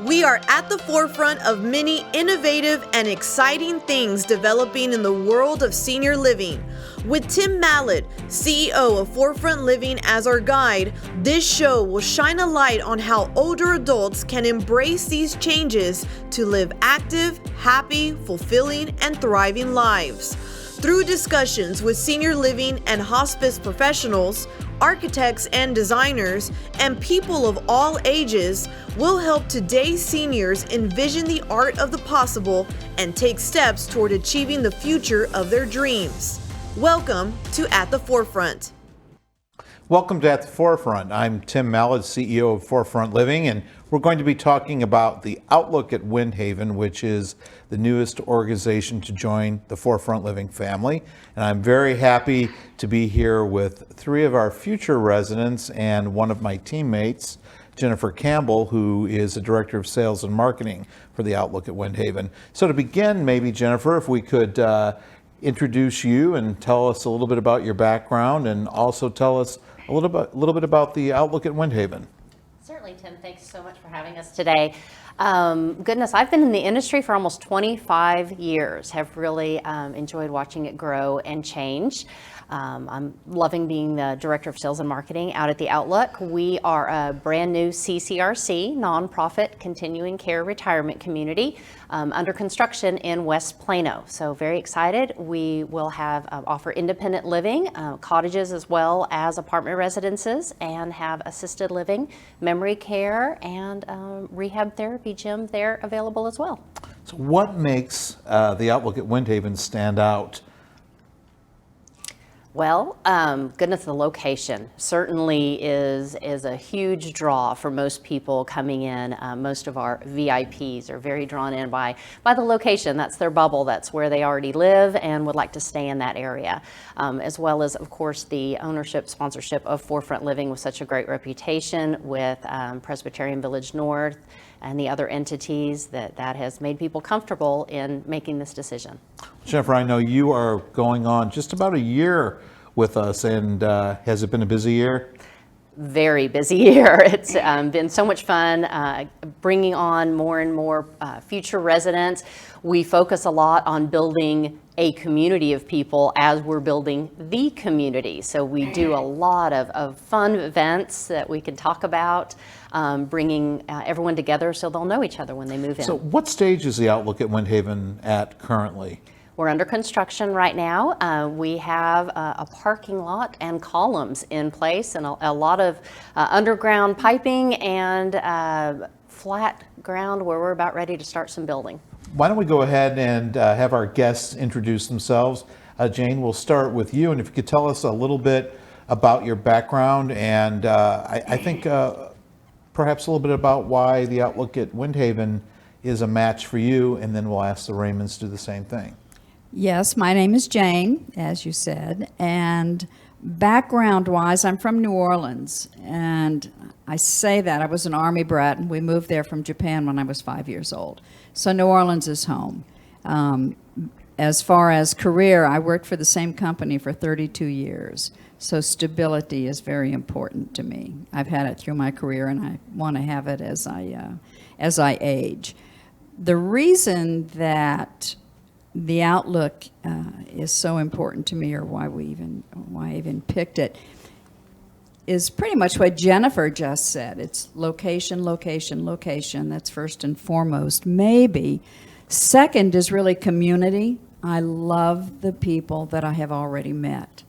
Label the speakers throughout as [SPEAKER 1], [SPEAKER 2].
[SPEAKER 1] We are at the forefront of many innovative and exciting things developing in the world of senior living. With Tim Mallad, CEO of Forefront Living, as our guide, this show will shine a light on how older adults can embrace these changes to live active, happy, fulfilling, and thriving lives. Through discussions with senior living and hospice professionals, architects and designers, and people of all ages, will help today's seniors envision the art of the possible and take steps toward achieving the future of their dreams. Welcome to At the Forefront.
[SPEAKER 2] Welcome to At the Forefront. I'm Tim Mallad, CEO of Forefront Living, and we're going to be talking about the outlook at Windhaven, which is the newest organization to join the Forefront Living family. And I'm very happy to be here with three of our future residents and one of my teammates, Jennifer Campbell, who is the Director of Sales and Marketing for the outlook at Windhaven. So to begin, maybe Jennifer, if we could introduce you and tell us a little bit about your background, and also tell us a little bit about the outlook at Windhaven.
[SPEAKER 3] Certainly, Tim. Thanks so much for having us today. Goodness, I've been in the industry for almost 25 years, have really enjoyed watching it grow and change. I'm loving being the Director of Sales and Marketing out at the Outlook. We are a brand new CCRC, nonprofit continuing care retirement community under construction in West Plano. So very excited. We will have offer independent living, cottages as well as apartment residences, and have assisted living, memory care, and rehab therapy gym there available as well.
[SPEAKER 2] So what makes the outlook at Windhaven stand out?
[SPEAKER 3] Well, goodness, the location certainly is a huge draw for most people coming in. Most of our VIPs are very drawn in by the location. That's their bubble. That's where they already live and would like to stay in that area. As well as, of course, the ownership, sponsorship of Forefront Living with such a great reputation with Presbyterian Village North and the other entities that has made people comfortable in making this decision.
[SPEAKER 2] Jennifer, I know you are going on just about a year with us, and has it been a busy year?
[SPEAKER 3] Very busy year. It's been so much fun bringing on more and more future residents. We focus a lot on building a community of people as we're building the community. So we do a lot of fun events that we can talk about, bringing everyone together so they'll know each other when they move in.
[SPEAKER 2] So what stage is the outlook at Windhaven at currently?
[SPEAKER 3] We're under construction right now. We have a parking lot and columns in place, and a lot of underground piping and flat ground where we're about ready to start some building.
[SPEAKER 2] Why don't we go ahead and have our guests introduce themselves. Jane, we'll start with you, and if you could tell us a little bit about your background, and I think perhaps a little bit about why the outlook at Windhaven is a match for you, and then we'll ask the Raymonds to do the same thing.
[SPEAKER 4] Yes, my name is Jane, as you said, and background-wise, I'm from New Orleans, and I say that I was an Army brat, and we moved there from Japan when I was 5 years old. So New Orleans is home. As far as career, I worked for the same company for 32 years, so stability is very important to me. I've had it through my career, and I want to have it as I age. The reason that the outlook is so important to me, or why I even picked it, is pretty much what Jennifer just said. It's location, location, location. That's first and foremost. Maybe second is really community. I love the people that I have already met.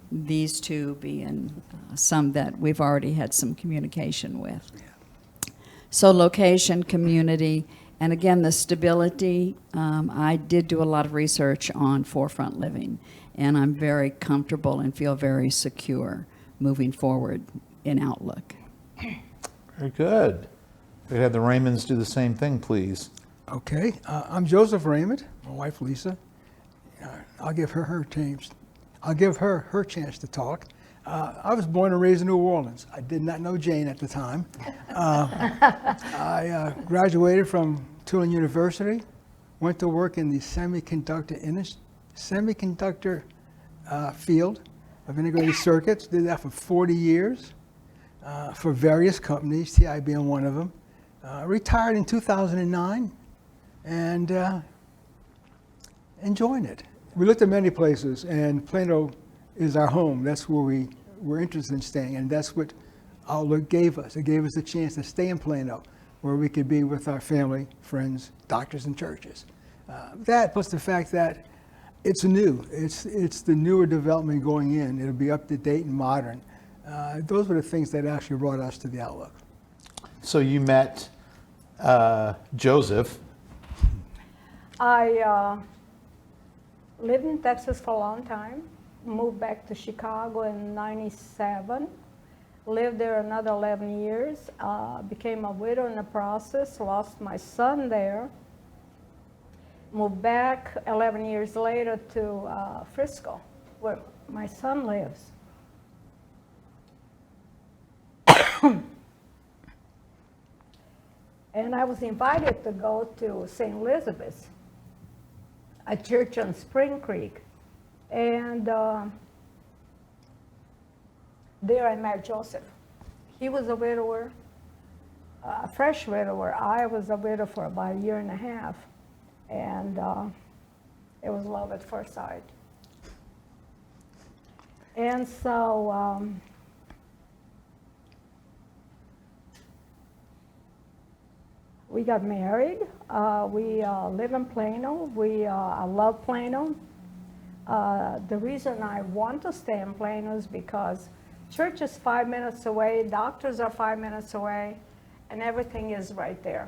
[SPEAKER 4] These two being some that we've already had some communication with. So location, community. And again, the stability, I did do a lot of research on Forefront Living, and I'm very comfortable and feel very secure moving forward in Outlook.
[SPEAKER 2] Very good. We'd have the Raymonds do the same thing, please.
[SPEAKER 5] Okay, I'm Joseph Raymond, my wife Lisa. I'll give her her chance. I'll give her her chance to talk. I was born and raised in New Orleans. I did not know Jane at the time. I graduated from Tulane University, went to work in the semiconductor field of integrated circuits. Did that for 40 years. for various companies, TI being one of them. Retired in 2009 and enjoying it. We looked at many places, and Plano is our home. That's where we're interested in staying, and that's what Outlook gave us. It gave us a chance to stay in Plano, where we could be with our family, friends, doctors, and churches. That plus the fact that it's new. It's the newer development going in. It'll be up to date and modern. Those were the things that actually brought us to the Outlook.
[SPEAKER 2] So you met Joseph.
[SPEAKER 6] I lived in Texas for a long time, moved back to Chicago in '97, lived there another 11 years, became a widow in the process, lost my son there, moved back 11 years later to Frisco, where my son lives. And I was invited to go to St. Elizabeth's, a church on Spring Creek. And there I met Joseph. He was a widower, a fresh widower. I was a widow for about a year and a half. And it was love at first sight. And so we got married. We live in Plano. I love Plano. The reason I want to stay in Plano is because church is 5 minutes away, doctors are 5 minutes away, and everything is right there.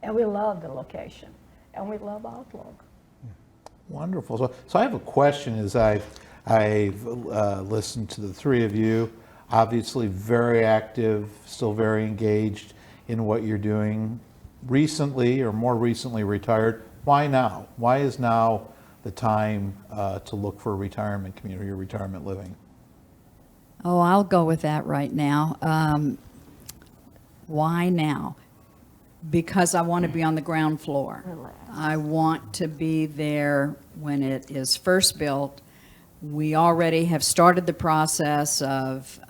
[SPEAKER 6] And we love the location, and we love Outlook.
[SPEAKER 2] Wonderful. So I have a question as I've listened to the three of you, obviously very active, still very engaged in what you're doing. Recently, or more recently retired. Why now? Why is now the time to look for a retirement community or retirement living?
[SPEAKER 4] Oh, I'll go with that right now. Why now? Because I want to be on the ground floor.
[SPEAKER 6] Relax.
[SPEAKER 4] I want to be there when it is first built. We already have started the process of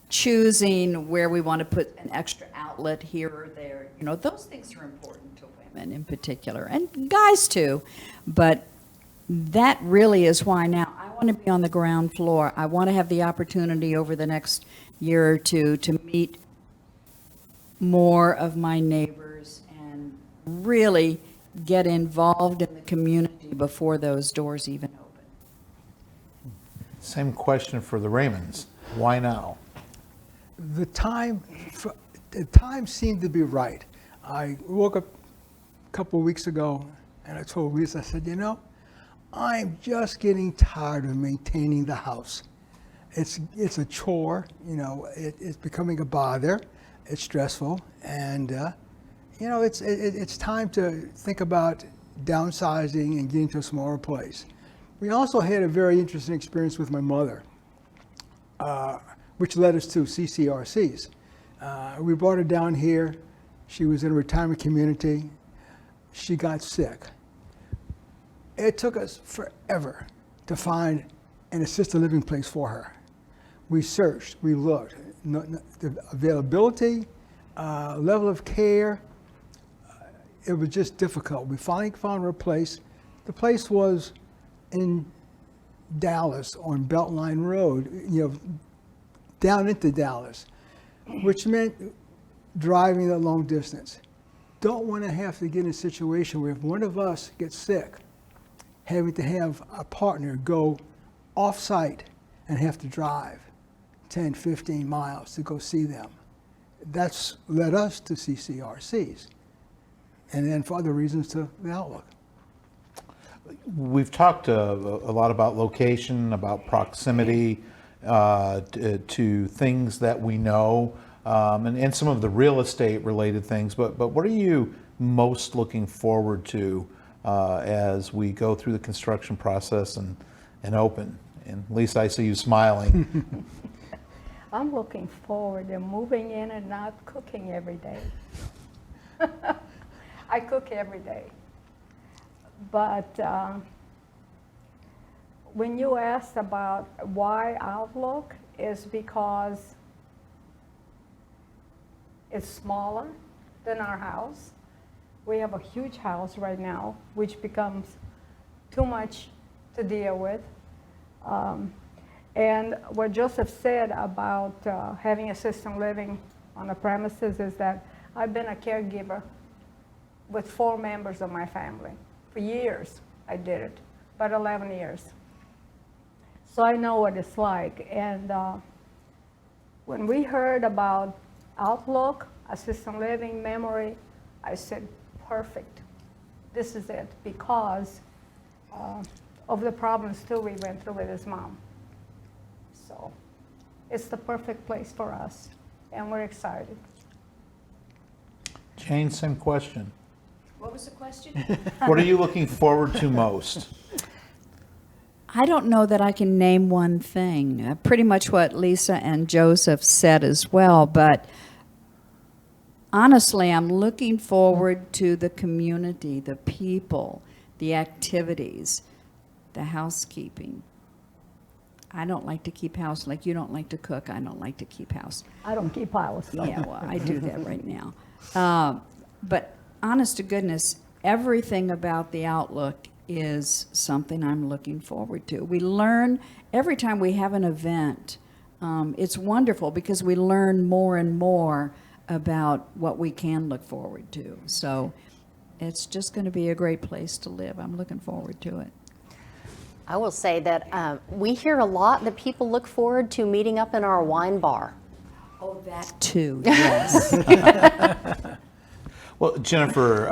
[SPEAKER 4] choosing where we want to put an extra outlet here or there. You know, those things are important to women in particular, and guys too. But that really is why now. I want to be on the ground floor. I want to have the opportunity over the next year or two to meet more of my neighbors and really get involved in the community before those doors even open.
[SPEAKER 2] Same question for the Raymonds. Why now?
[SPEAKER 5] The time seemed to be right. I woke up a couple of weeks ago and I told Lisa, I said, you know, I'm just getting tired of maintaining the house. It's a chore, you know, it's becoming a bother, it's stressful, and you know, it's time to think about downsizing and getting to a smaller place. We also had a very interesting experience with my mother, which led us to CCRCs. We brought her down here. She was in a retirement community. She got sick. It took us forever to find an assisted living place for her. We searched, we looked. The availability, level of care, it was just difficult. We finally found her a place. The place was in Dallas on Beltline Road, you know, down into Dallas, which meant driving a long distance. Don't want to have to get in a situation where if one of us gets sick, having to have a partner go off-site and have to drive 10, 15 miles to go see them. That's led us to CCRCs, and then for other reasons to the Outlook.
[SPEAKER 2] We've talked a lot about location, about proximity to things that we know, and some of the real estate related things, but what are you most looking forward to as we go through the construction process and open? And Lisa, I see you smiling.
[SPEAKER 6] I'm looking forward to moving in and not cooking every day. I cook every day. But when you asked about why Outlook, is because it's smaller than our house. We have a huge house right now, which becomes too much to deal with. And what Joseph said about having assisted living on the premises is that I've been a caregiver with 4 members of my family. For years, I did it, about 11 years. So I know what it's like. And when we heard about Outlook, assisted living, memory, I said, perfect. This is it, because of the problems too we went through with his mom. So it's the perfect place for us, and we're excited.
[SPEAKER 2] Jane, same question.
[SPEAKER 4] What was the question?
[SPEAKER 2] What are you looking forward to most?
[SPEAKER 4] I don't know that I can name one thing. Pretty much what Lisa and Joseph said as well, but honestly, I'm looking forward to the community, the people, the activities, the housekeeping. I don't like to keep house like you don't like to cook. I don't like to keep house.
[SPEAKER 6] I don't keep house. So.
[SPEAKER 4] Yeah, well, I do that right now. But honest to goodness, everything about the Outlook is something I'm looking forward to. We learn every time we have an event. It's wonderful because we learn more and more about what we can look forward to. So it's just going to be a great place to live. I'm looking forward to it.
[SPEAKER 3] I will say that we hear a lot that people look forward to meeting up in our wine bar.
[SPEAKER 4] Oh, that too, yes.
[SPEAKER 2] Well, Jennifer,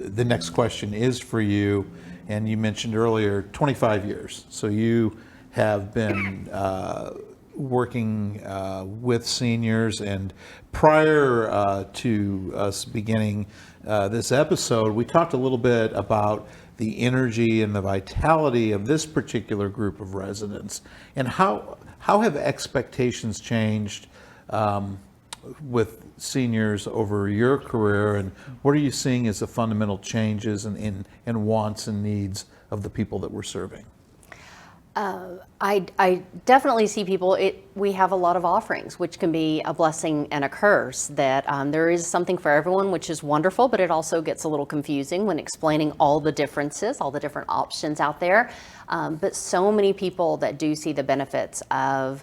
[SPEAKER 2] the next question is for you. And you mentioned earlier 25 years. So you have been working with seniors. And prior to us beginning this episode, we talked a little bit about the energy and the vitality of this particular group of residents. And how have expectations changed with seniors over your career, and what are you seeing as the fundamental changes and wants and needs of the people that we're serving?
[SPEAKER 3] I definitely see people, we have a lot of offerings, which can be a blessing and a curse, that there is something for everyone, which is wonderful, but it also gets a little confusing when explaining all the differences, all the different options out there. But so many people that do see the benefits of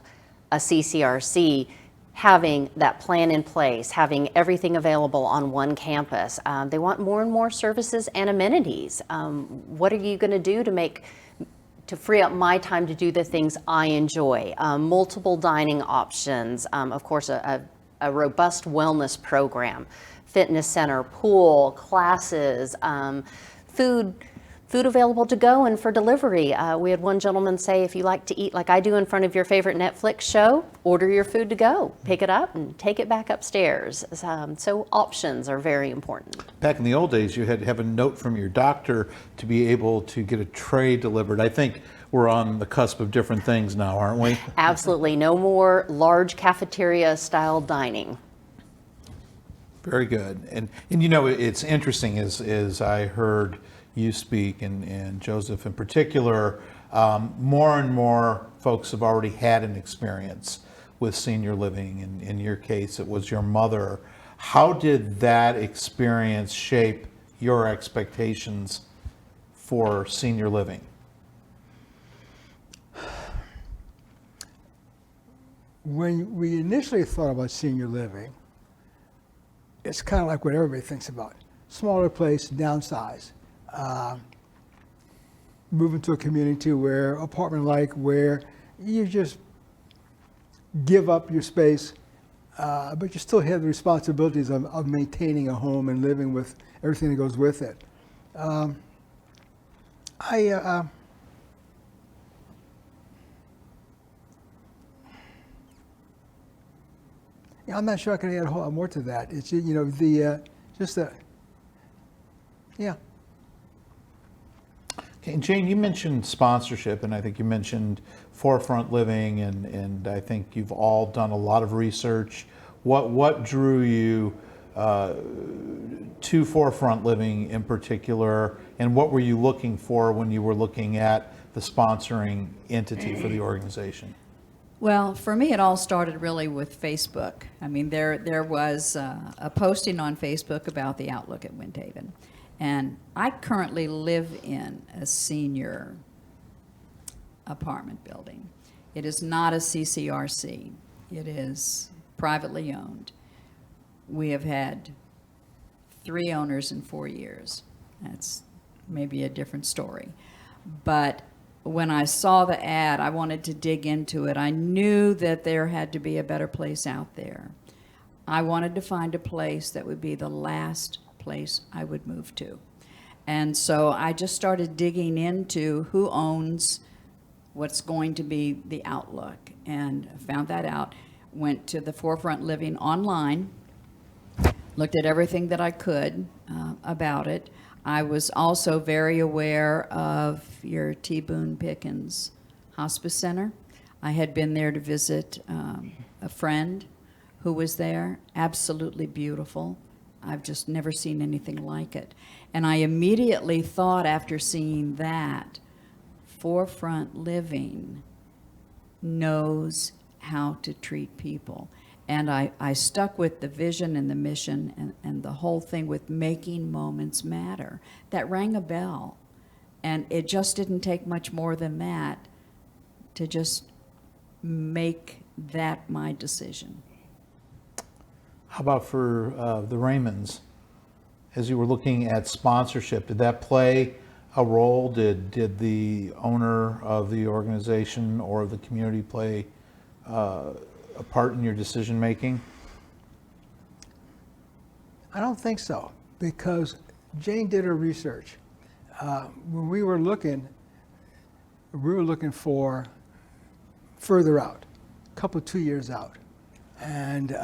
[SPEAKER 3] a CCRC, having that plan in place, having everything available on one campus. They want more and more services and amenities. What are you going to do to free up my time to do the things I enjoy? Multiple dining options, of course, a robust wellness program, fitness center, pool, classes, food available to go and for delivery. We had one gentleman say, if you like to eat like I do in front of your favorite Netflix show, order your food to go, pick it up and take it back upstairs. So options are very important.
[SPEAKER 2] Back in the old days, you had to have a note from your doctor to be able to get a tray delivered. I think we're on the cusp of different things now, aren't we?
[SPEAKER 3] Absolutely. No more large cafeteria style dining.
[SPEAKER 2] Very good. And you know, it's interesting as I heard you speak, and Joseph in particular, more and more folks have already had an experience with senior living. In your case, it was your mother. How did that experience shape your expectations for senior living?
[SPEAKER 5] When we initially thought about senior living, it's kind of like what everybody thinks about. Smaller place, downsize. Move into a community where, apartment-like, where you just give up your space, but you still have the responsibilities of maintaining a home and living with everything that goes with it. Yeah, I'm not sure I can add a whole lot more to that. It's, you know, yeah.
[SPEAKER 2] Okay, and Jane, you mentioned sponsorship, and I think you mentioned Forefront Living, and I think you've all done a lot of research. What drew you to Forefront Living in particular, and what were you looking for when you were looking at the sponsoring entity for the organization?
[SPEAKER 4] Well, for me, it all started really with Facebook. I mean, there was a posting on Facebook about the outlook at Windhaven. And I currently live in a senior apartment building. It is not a CCRC. It is privately owned. We have had 3 owners in 4 years. That's maybe a different story. But when I saw the ad, I wanted to dig into it. I knew that there had to be a better place out there. I wanted to find a place that would be the last place I would move to. And so I just started digging into who owns what's going to be the outlook, and found that out. Went to the Forefront Living online, looked at everything that I could about it. I was also very aware of your T. Boone Pickens Hospice Center. I had been there to visit a friend who was there. Absolutely beautiful. I've just never seen anything like it. And I immediately thought, after seeing that, Forefront Living knows how to treat people. And I stuck with the vision and the mission and the whole thing with making moments matter. That rang a bell. And it just didn't take much more than that to just make that my decision.
[SPEAKER 2] How about for the Raymonds? As you were looking at sponsorship, did that play a role? Did the owner of the organization or the community play a part in your decision making?
[SPEAKER 5] I don't think so, because Jane did her research. When we were looking for further out, a couple 2 years out, and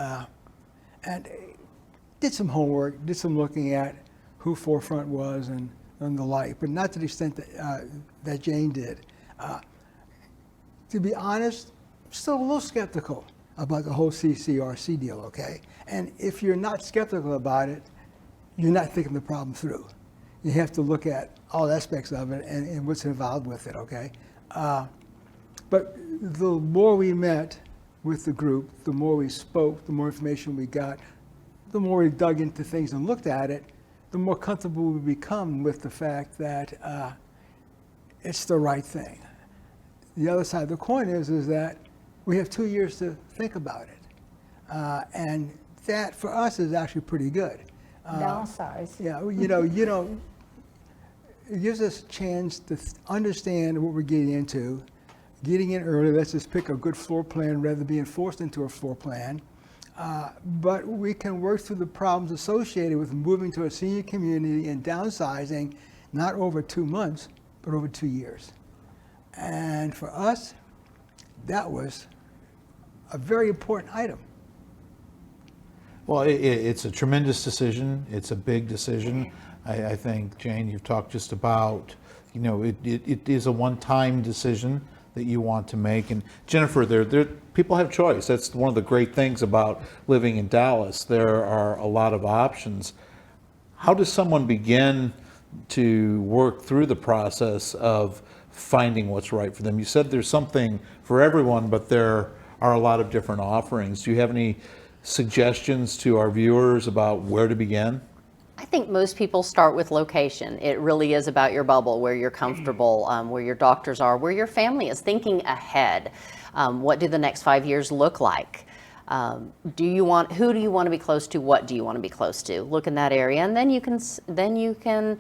[SPEAKER 5] did some homework, did some looking at who Forefront was and the like, but not to the extent that Jane did. To be honest, I'm still a little skeptical about the whole CCRC deal, okay? And if you're not skeptical about it, you're not thinking the problem through. You have to look at all aspects of it and what's involved with it, okay? But the more we met with the group, the more we spoke, the more information we got, the more we dug into things and looked at it, the more comfortable we become with the fact that it's the right thing. The other side of the coin is that we have 2 years to think about it. And that, for us, is actually pretty good.
[SPEAKER 6] Downsize.
[SPEAKER 5] Yeah, it gives us a chance to understand what we're getting into. Getting in early, let's just pick a good floor plan rather than being forced into a floor plan. But we can work through the problems associated with moving to a senior community and downsizing, not over 2 months, but over 2 years. And for us, that was a very important item.
[SPEAKER 2] Well, it's a tremendous decision. It's a big decision. I think, Jane, you've talked just about, it is a one-time decision that you want to make. And Jennifer, people have choice. That's one of the great things about living in Dallas. There are a lot of options. How does someone begin to work through the process of finding what's right for them? You said there's something for everyone, but there are a lot of different offerings. Do you have any suggestions to our viewers about where to begin?
[SPEAKER 3] I think most people start with location. It really is about your bubble, where you're comfortable, where your doctors are, where your family is, thinking ahead. What do the next 5 years look like? Who do you want to be close to? What do you want to be close to? Look in that area, and then you can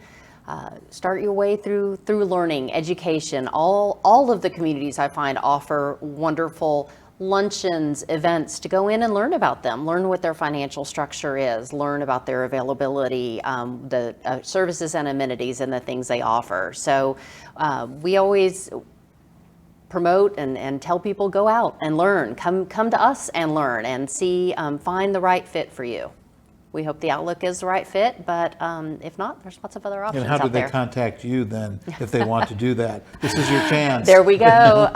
[SPEAKER 3] start your way through learning, education. All of the communities, I find, offer wonderful luncheons, events to go in and learn about them, learn what their financial structure is, learn about their availability, the services and amenities and the things they offer. So we always promote and tell people, go out and learn, come to us and learn and see, find the right fit for you. We hope the outlook is the right fit, but if not, there's lots of other options out there.
[SPEAKER 2] And how do they contact you then if they want to do that? This is your chance.
[SPEAKER 3] There we go.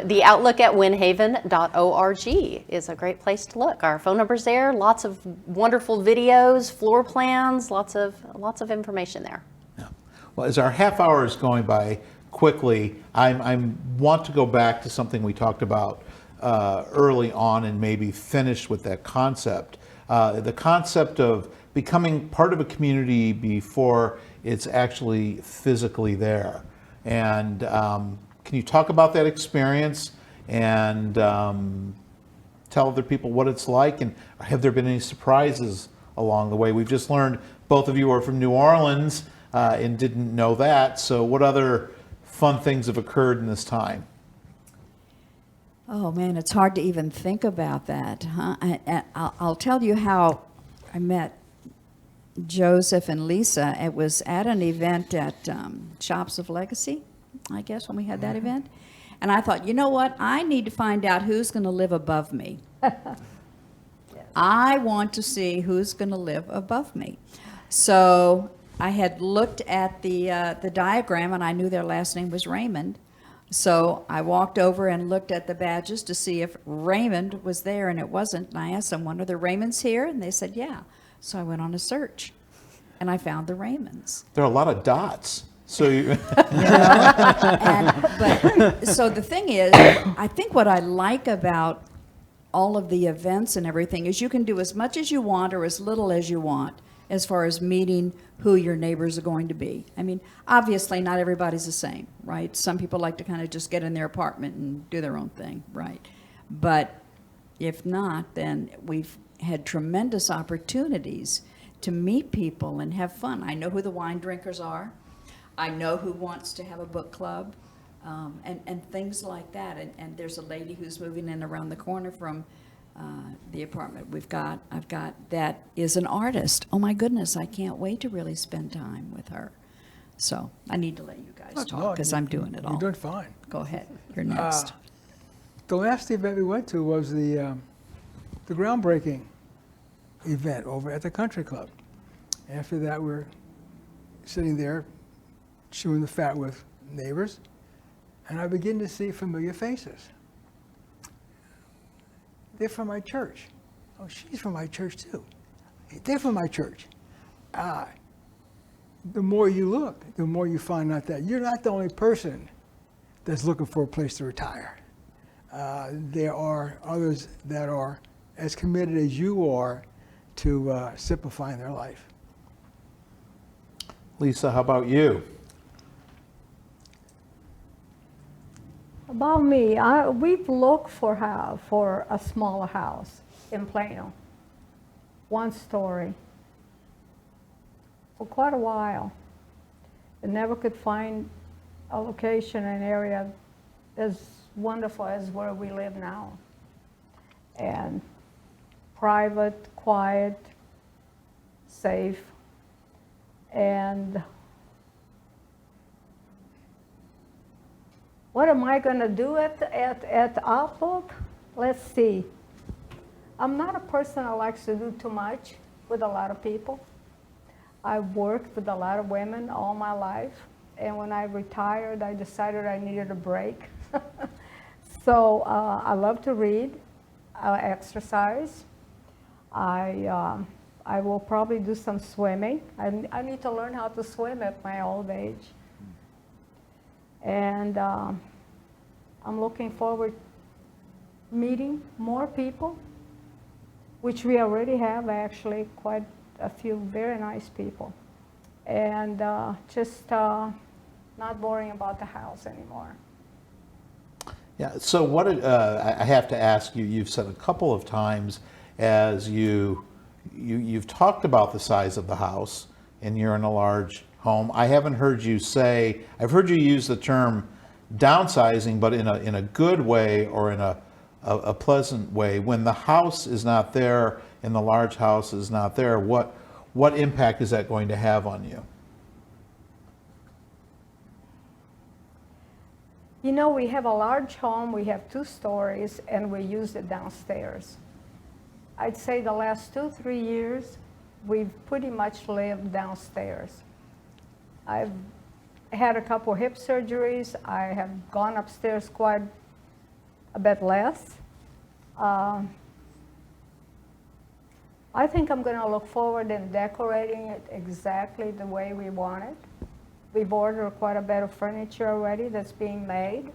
[SPEAKER 3] The outlook at windhaven.org is a great place to look. Our phone number's there. Lots of wonderful videos, floor plans, lots of information there.
[SPEAKER 2] Yeah. Well, as our half hour is going by quickly, I want to go back to something we talked about early on and maybe finished with that concept. The concept of becoming part of a community before it's actually physically there. And can you talk about that experience and tell other people what it's like? And have there been any surprises along the way? We've just learned both of you are from New Orleans and didn't know that. So what other fun things have occurred in this time?
[SPEAKER 4] Oh man, it's hard to even think about that, huh? I'll tell you how I met Joseph and Lisa. It was at an event at Shops of Legacy, I guess, when we had that event. And I thought, you know what? I need to find out who's going to live above me. I want to see who's going to live above me. So I had looked at the diagram, and I knew their last name was Raymond. So I walked over and looked at the badges to see if Raymond was there, and it wasn't. And I asked someone, are the Raymonds here? And they said, yeah. So I went on a search, and I found the Raymonds.
[SPEAKER 2] There are a lot of dots. So you
[SPEAKER 4] So the thing is, I think what I like about all of the events and everything is you can do as much as you want or as little as you want as far as meeting who your neighbors are going to be. I mean, obviously not everybody's the same, right? Some people like to kind of just get in their apartment and do their own thing, right? But if not, then we've had tremendous opportunities to meet people and have fun. I know who the wine drinkers are. I know who wants to have a book club, and things like that. And there's a lady who's moving in around the corner from the apartment I've got that is an artist. Oh my goodness, I can't wait to really spend time with her. So I need to let you guys talk because I'm doing it all.
[SPEAKER 5] You're doing fine.
[SPEAKER 4] Go ahead, you're next.
[SPEAKER 5] The last event we went to was the groundbreaking event over at the country club. After that, we're sitting there chewing the fat with neighbors, and I begin to see familiar faces. They're from my church. Oh, she's from my church too. They're from my church. The more you look, the more you find out that you're not the only person that's looking for a place to retire. There are others that are as committed as you are to simplifying their life.
[SPEAKER 2] Lisa, how about you?
[SPEAKER 6] About me, we've looked for a smaller house in Plano, one story, for quite a while. And never could find a location, an area as wonderful as where we live now. And private, quiet, safe, and what am I going to do at Outlook? Let's see. I'm not a person that likes to do too much with a lot of people. I've worked with a lot of women all my life, and when I retired, I decided I needed a break. So I love to read, exercise. I will probably do some swimming. I need to learn how to swim at my old age. And I'm looking forward to meeting more people, which we already have actually quite a few very nice people. And just not worrying about the house anymore.
[SPEAKER 2] Yeah, so what I have to ask you, you've said a couple of times as you've talked about the size of the house and you're in a large home. I haven't heard you say, I've heard you use the term downsizing, but in a good way or in a pleasant way. When the house is not there and the large house is not there, what impact is that going to have on you?
[SPEAKER 6] You know, we have a large home, we have 2 stories, and we use it downstairs. I'd say the last 2-3 years, we've pretty much lived downstairs. I've had a couple hip surgeries. I have gone upstairs quite a bit less. I think I'm going to look forward in decorating it exactly the way we want it. We've ordered quite a bit of furniture already that's being made.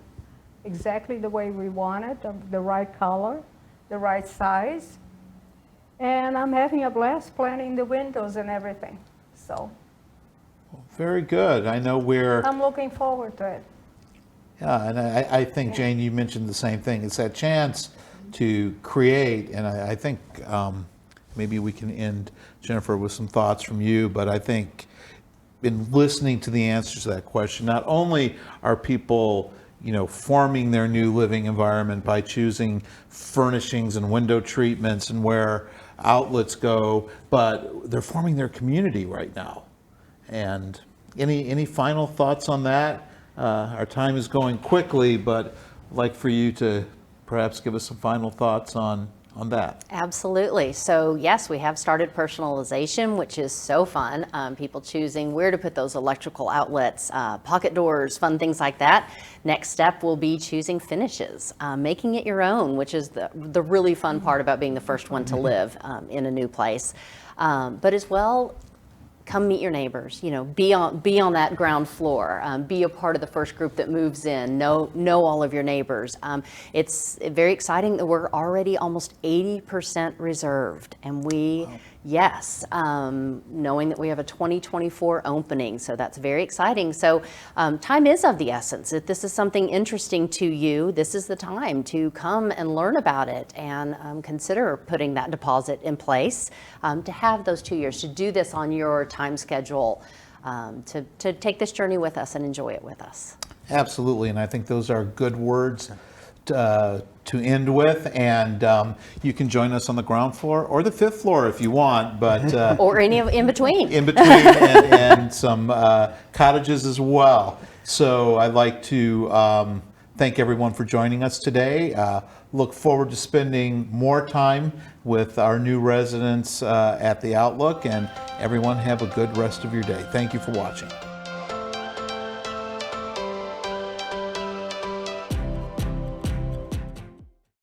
[SPEAKER 6] exactly the way we want it, the right color, the right size. And I'm having a blast planning the windows and everything. So
[SPEAKER 2] Very good. I know
[SPEAKER 6] I'm looking forward to it.
[SPEAKER 2] yeah, and I think, Jane, you mentioned the same thing. It's that chance to create, and I think maybe we can end, Jennifer, with some thoughts from you, but I think in listening to the answers to that question, not only are people, forming their new living environment by choosing furnishings and window treatments and where outlets go, but they're forming their community right now. And any final thoughts on that? Our time is going quickly, but I'd like for you to perhaps give us some final thoughts on that.
[SPEAKER 3] Absolutely. So yes, we have started personalization, which is so fun. People choosing where to put those electrical outlets, pocket doors, fun things like that. Next step will be choosing finishes, making it your own, which is the really fun part about being the first one to live in a new place. But as well, come meet your neighbors, be on that ground floor, be a part of the first group that moves in, know all of your neighbors. It's very exciting that we're already almost 80% reserved, and knowing that we have a 2024 opening, so that's very exciting. So time is of the essence. If this is something interesting to you, this is the time to come and learn about it and consider putting that deposit in place to have those 2 years, to do this on your time schedule, to take this journey with us and enjoy it with us.
[SPEAKER 2] Absolutely, and I think those are good words to end with, and you can join us on the ground floor or the 5th floor if you want, but
[SPEAKER 3] or any of in between.
[SPEAKER 2] and some cottages as well. So I'd like to thank everyone for joining us today. Look forward to spending more time with our new residents at the Outlook, and everyone have a good rest of your day. Thank you for watching.